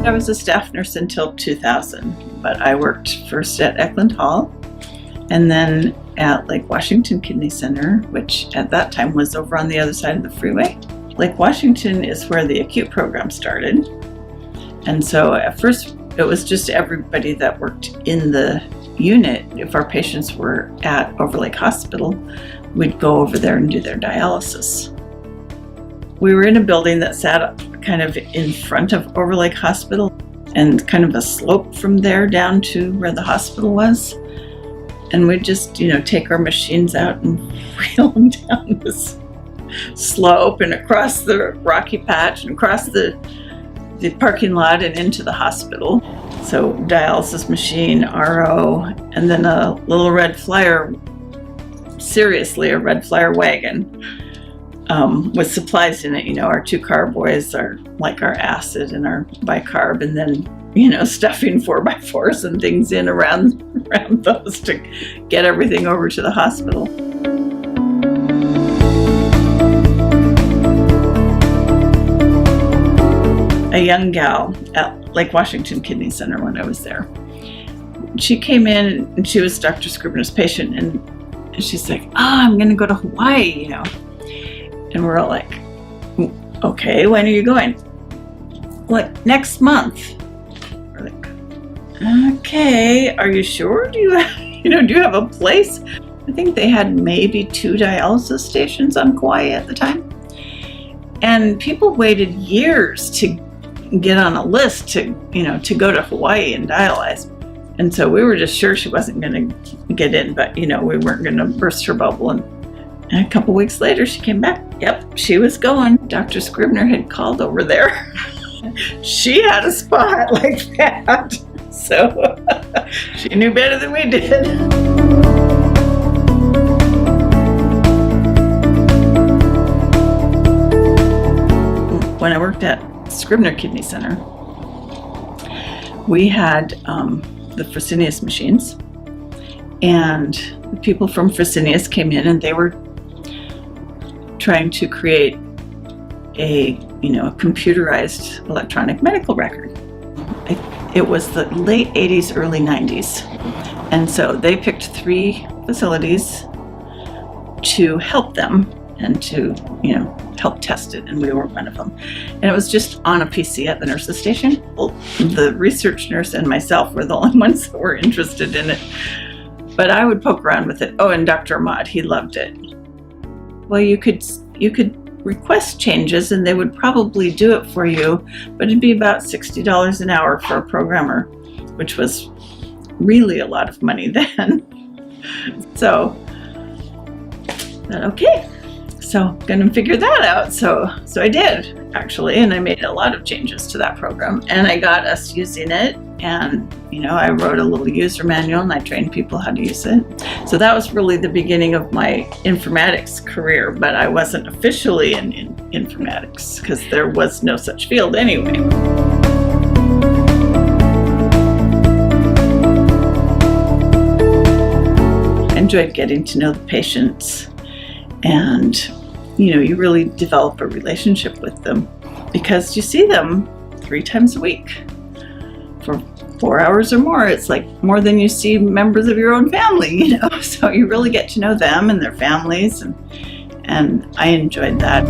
I was a staff nurse until 2000, but I worked first at Eklund Hall and then at Lake Washington Kidney Center, which at that time was over on the other side of the freeway. Lake Washington is where the acute program started. And so at first it was just everybody that worked in the unit. If our patients were at Overlake Hospital, we'd go over there and do their dialysis. We were in a building that sat up kind of in front of Overlake Hospital and kind of a slope from there down to where the hospital was. And we'd just, take our machines out and wheel them down this slope and across the rocky patch and across the parking lot and into the hospital. So dialysis machine, RO, and then a little red flyer, seriously a red flyer wagon with supplies in it. Our 2 carboys are like our acid and our bicarb, and then stuffing 4x4s and things in around those to get everything over to the hospital. A young gal at Lake Washington Kidney Center when I was there. She came in and she was Dr. Scribner's patient, and she's like, I'm going to go to Hawaii, And we're all like, okay, when are you going? Like, next month. We're like, okay, are you sure? Do you have a place? I think they had maybe 2 dialysis stations on Kauai at the time. And people waited years to get on a list to go to Hawaii and dialyze. And so we were just sure she wasn't going to get in, but we weren't going to burst her bubble. And a couple weeks later she came back. Yep, she was going. Dr. Scribner had called over there. She had a spot like that. So she knew better than we did. When I worked at Scribner Kidney Center, we had the Fresenius machines, and the people from Fresenius came in and they were trying to create a computerized electronic medical record. It was the late 80s, early 90s, and so they picked 3 facilities to help them and to help test it, and we were one of them. And it was just on a PC at the nurse's station. Well, the research nurse and myself were the only ones that were interested in it, but I would poke around with it. Oh, and Dr. Ahmad, he loved it. Well, you could request changes and they would probably do it for you, but it'd be about $60 an hour for a programmer, which was really a lot of money then. So okay, so gonna figure that out. So I did, actually, and I made a lot of changes to that program, and I got us using it, and I wrote a little user manual and I trained people how to use it. So that was really the beginning of my informatics career, but I wasn't officially in informatics because there was no such field anyway. I enjoyed getting to know the patients, and you really develop a relationship with them because you see them 3 times a week for 4 hours or more. It's like more than you see members of your own family, so you really get to know them and their families, and I enjoyed that.